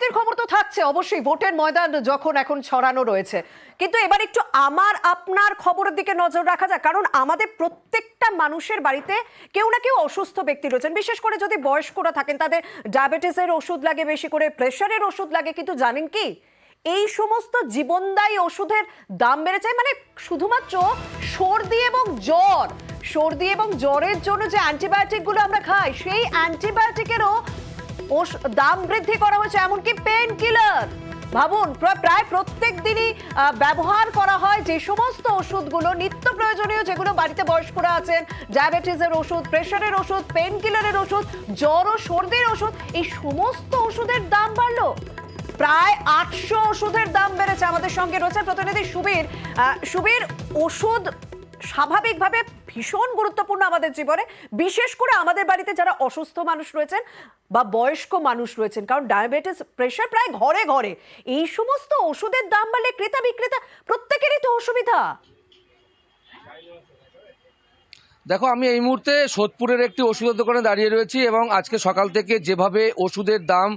রাজনীতির খবর তো থাকছে অবশ্যই, ভোটের ময়দান যখন এখন ছড়ানো রয়েছে, কিন্তু এবার একটু আমার আপনার খবরের দিকে নজর রাখা যাক, কারণ আমাদের প্রত্যেকটা মানুষের বাড়িতে কেউ না কেউ অসুস্থ ব্যক্তি রয়েছেন। বিশেষ করে যদি বয়স্করা থাকেন, তাদের ডায়াবেটিসের ওষুধ লাগে, বেশি করে প্রেশারের ওষুধ লাগে। কিন্তু জানেন কি, এই সমস্ত জীবনদায়ী ওষুধের দাম বেড়েছে। মানে শুধুমাত্র সর্দি এবং জ্বরের জন্য যে অ্যান্টিবায়োটিক গুলো আমরা খাই, সেই অ্যান্টিবায়োটিকেরও দাম বৃদ্ধি করা হয়েছে। এমনকি পেন কিলার, ভাবুন, প্রায় প্রত্যেক দিনই ব্যবহার করা হয় যে সমস্ত ওষুধগুলো নিত্য প্রয়োজনীয়, যেগুলো বাড়িতে বয়স্করা আছেন, ডায়াবেটিসের ওষুধ, প্রেশারের ওষুধ, পেন কিলারের ওষুধ, জ্বর ও সর্দির ওষুধ, এই সমস্ত ওষুধের দাম বাড়লো। প্রায় 800 ওষুধের দাম বেড়েছে। আমাদের সঙ্গে রয়েছে প্রতিনিধি সুবীর। সুবীর, ওষুধ স্বাভাবিকভাবে ভীষণ গুরুত্বপূর্ণ আমাদের জীবনে, বিশেষ করে আমাদের বাড়িতে যারা অসুস্থ মানুষ রয়েছেন বা বয়স্ক মানুষ রয়েছেন, কারণ ডায়াবেটিস, প্রেশার প্রায় ঘরে ঘরে। এই সমস্ত ওষুধের দাম বাড়লে ক্রেতা বিক্রেতা প্রত্যেকেরই তো অসুবিধা। দেখো, আমি এই মুহূর্তে সোদপুরের একটি ওষুধের দোকানে দাঁড়িয়ে রয়েছি এবং আজকে সকাল থেকে যেভাবে ওষুধের দাম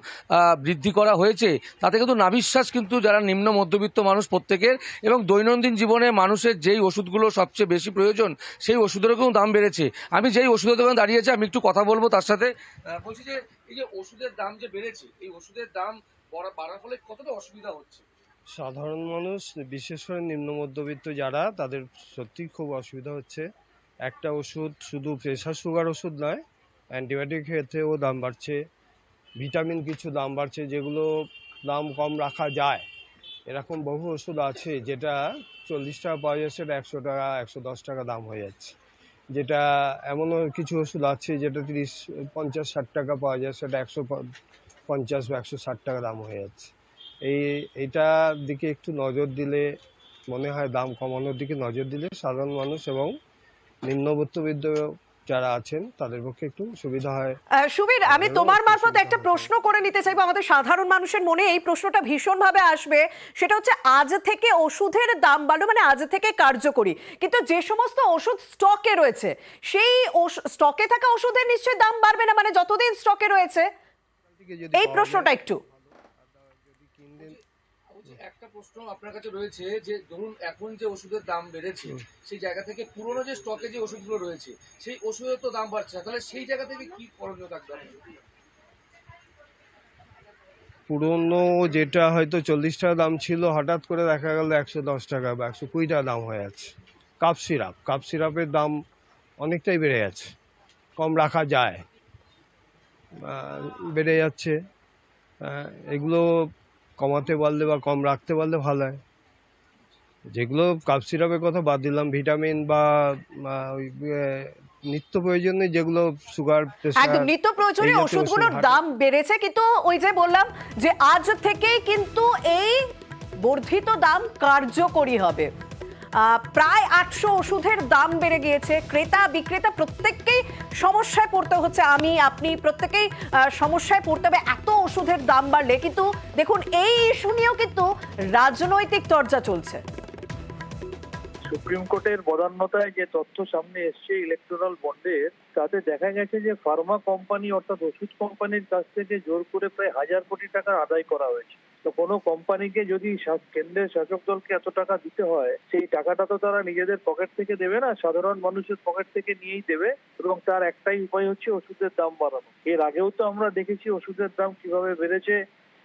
বৃদ্ধি করা হয়েছে, তাতে কিন্তু নাভিশ্বাস কিন্তু যারা নিম্ন মধ্যবিত্ত মানুষ প্রত্যেকের, এবং দৈনন্দিন জীবনে মানুষের যেই ওষুধগুলো সবচেয়ে বেশি প্রয়োজন, সেই ওষুধেরও কিন্তু দাম বেড়েছে। আমি যেই ওষুধের দোকানে দাঁড়িয়েছি, আমি একটু কথা বলবো তার সাথে। বলছি যে এই যে ওষুধের দাম যে বেড়েছে, এই ওষুধের দাম বাড়ার ফলে কতটা অসুবিধা হচ্ছে? সাধারণ মানুষ, বিশেষ করে নিম্ন মধ্যবিত্ত যারা, তাদের সত্যিই খুব অসুবিধা হচ্ছে। একটা ওষুধ শুধু প্রেশার সুগার ওষুধ নয়, অ্যান্টিবায়োটিক ক্ষেত্রেও দাম বাড়ছে, ভিটামিন কিছু দাম বাড়ছে, যেগুলো দাম কম রাখা যায়। এরকম বহু ওষুধ আছে যেটা 40 টাকা পাওয়া যাচ্ছে, সেটা 100 টাকা 110 টাকা দাম হয়ে যাচ্ছে। যেটা এমনও কিছু ওষুধ আছে যেটা 30-50-60 টাকা পাওয়া যায়, সেটা 150 বা 160 টাকা দাম হয়ে যাচ্ছে। এইটার দিকে একটু নজর দিলে মনে হয়, দাম কমানোর দিকে নজর দিলে সাধারণ মানুষ এবং নিম্ন মধ্যবিত্ত যারা আছেন তাদের পক্ষে একটু সুবিধা হয়। সুবীর, আমি তোমার মারফত একটা প্রশ্ন করে নিতে চাইবো। আমাদের সাধারণ মানুষের মনে এই প্রশ্নটা ভীষণ ভাবে আসবে, সেটা হচ্ছে আজ থেকে ওষুধের দাম বাড়লো, মানে আজ থেকে কার্যকরী, কিন্তু যে সমস্ত ওষুধ স্টকে রয়েছে, সেই স্টকে থাকা ওষুধের নিশ্চয়ই দাম বাড়বে না, মানে যতদিন স্টকে রয়েছে। এই প্রশ্নটা একটু। একটা প্রশ্ন আপনার কাছে রয়েছে যে ধরুন এখন যে ওষুধের দাম বেড়েছে, সেই জায়গা থেকে পুরনো যে স্টকে যে ওষুধগুলো রয়েছে, সেই ওষুধের তো দাম বাড়ছে, তাহলে সেই জায়গা থেকে কি করণীয় থাকবে? পুরনো যেটা হয়তো 40 টাকা দাম ছিল, হঠাৎ করে দেখা গেল 110 টাকা বা 120 টাকা দাম হয়ে যাচ্ছে। কাপ সিরাপের দাম অনেকটাই বেড়ে যাচ্ছে, কম রাখা যায়, বেড়ে যাচ্ছে। এগুলো কমাতে পারলে বা কম রাখতে পারলে ভালো হয়। যেগুলো কাপ সিরাপের কথা বাদ দিলাম, ভিটামিন বা নিত্য প্রয়োজনীয় যেগুলো সুগার, একদম নিত্য প্রয়োজনীয় ওষুধগুলোর দাম বেড়েছে, কিন্তু ওই যে বললাম যে আজ থেকেই কিন্তু এই বর্ধিত দাম কার্যকরী হবে। প্রায় 800 ওষুধের দাম বেড়ে গিয়েছে। ক্রেতা বিক্রেতা প্রত্যেককেই সমস্যায় পড়তে হচ্ছে, আমি আপনি প্রত্যেকেই সমস্যায় পড়তে হবে এত ওষুধের দাম বাড়লে। কিন্তু দেখুন, এই ইস্যু নিয়েও কিন্তু রাজনৈতিক চর্চা চলছে। সুপ্রিম কোর্টের বদান্যতায় যে তথ্য সামনে এসছে ইলেকট্রাল বন্ডের, তাতে দেখা গেছে যে ফার্মা কোম্পানি অর্থাৎ ওষুধ কোম্পানির কাছ থেকে জোর করে প্রায় 1000 কোটি টাকা আদায় করা হয়েছে। তো কোনো কোম্পানিকে যদি কেন্দ্রের শাসক দলকে এত টাকা দিতে হয়, সেই টাকাটা তো তারা নিজেদের পকেট থেকে দেবে না, সাধারণ মানুষের পকেট থেকে নিয়েই দেবে, এবং তার একটাই উপায় হচ্ছে ওষুধের দাম বাড়ানো। এর আগেও তো আমরা দেখেছি ওষুধের দাম কিভাবে বেড়েছে।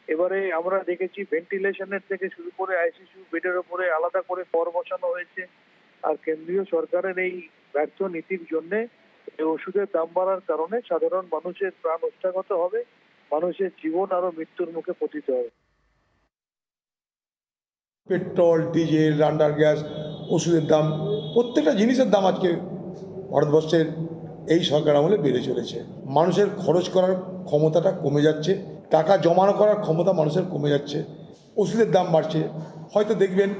এবারে আমরা দেখেছি ভেন্টিলেশনের থেকে শুরু করে আইসিইউ বেডের উপরে আলাদা করে কর বসানো হয়েছে। আর কেন্দ্রীয় সরকারের এই ব্যর্থ নীতির জন্য ওষুধের দাম বাড়ার কারণে সাধারণ মানুষের প্রাণ ওষ্ঠাগত হবে, মানুষের জীবন আরো মৃত্যুর মুখে পতিত হবে। পেট্রোল, ডিজেল, রান্নার গ্যাস, ওষুধের দাম, প্রত্যেকটা জিনিসের দাম আজকে ভারতবর্ষের এই সরকার আমলে বেড়ে চলেছে। মানুষের খরচ করার ক্ষমতাটা কমে যাচ্ছে, টাকা জমানো করার ক্ষমতা মানুষের কমে যাচ্ছে, ওষুধের দাম বাড়ছে। হয়তো দেখবেন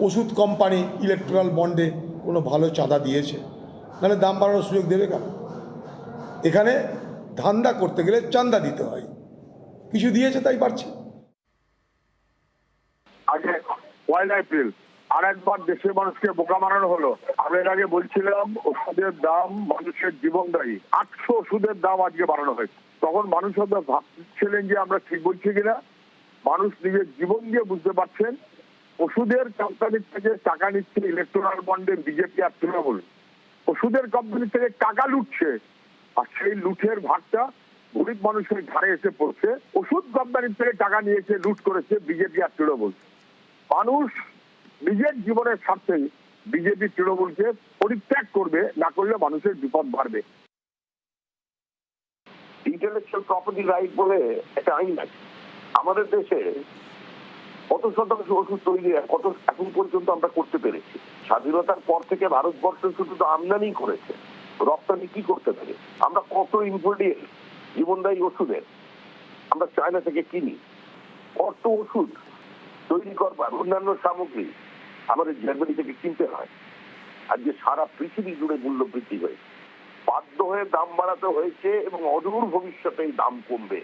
ওষুধ কোম্পানি ইলেকট্রাল বন্ডে কোনো ভালো চাঁদা দিয়েছে, নাহলে দাম বাড়ানোর সুযোগ দেবে কেন? এখানে ধান্দা করতে গেলে চাঁদা দিতে হয়, কিছু দিয়েছে তাই বাড়ছে। আগে 1 এপ্রিল আর একবার দেশের মানুষকে বোকা বানানো হলো। আমি এর আগে বলছিলাম ওষুধের দাম মানুষের জীবনদায়ী, 800 ওষুধের দাম আজকে বাড়ানো হয়েছে। তখন মানুষ হয়তো ভাবছিলেন যে আমরা ঠিক বলছি কিনা, মানুষ নিজের জীবন দিয়ে বুঝতে পারছেন ওষুধের কোম্পানির থেকে টাকা নিচ্ছে ইলেকট্রাল বন্ডে বিজেপি আর তৃণমূল। ওষুধের কোম্পানি থেকে টাকা লুটছে, আর সেই লুটের ভাগটা গরিব মানুষের ঘাড়ে এসে পড়ছে। ওষুধ কোম্পানির থেকে টাকা নিয়েছে, লুট করেছে বিজেপি আর তৃণমূল। মানুষ নিজের জীবনের স্বার্থে বিজেপি তৃণমূলকে পরিত্যাগ করবে, না করলে মানুষের বিপদ বাড়বে। ইন্টেলেকচুয়াল প্রপার্টি রাইট বলে একটা আইন আছে আমাদের দেশে। কত শতাংশ ওষুধ তৈরি কত এখন পর্যন্ত আমরা করতে পেরেছি? স্বাধীনতার পর থেকে ভারতবর্ষ শুধু তো আমদানি করেছে, রপ্তানি কি করতে পারে? আমরা কত ইনগ্রেডিয়েন্ট জীবনদায়ী ওষুধের আমরা চায়না থেকে কিনি, কত ওষুধ তৈরি করবার অন্যান্য সামগ্রী আমাদের জার্মানি থেকে কিনতে হয়। আজকে সারা পৃথিবী জুড়ে মূল্য বৃদ্ধি হয়েছে, বাধ্য হয়ে দাম বাড়াতে হয়েছে এবং অদূর ভবিষ্যতে এই দাম কমবে।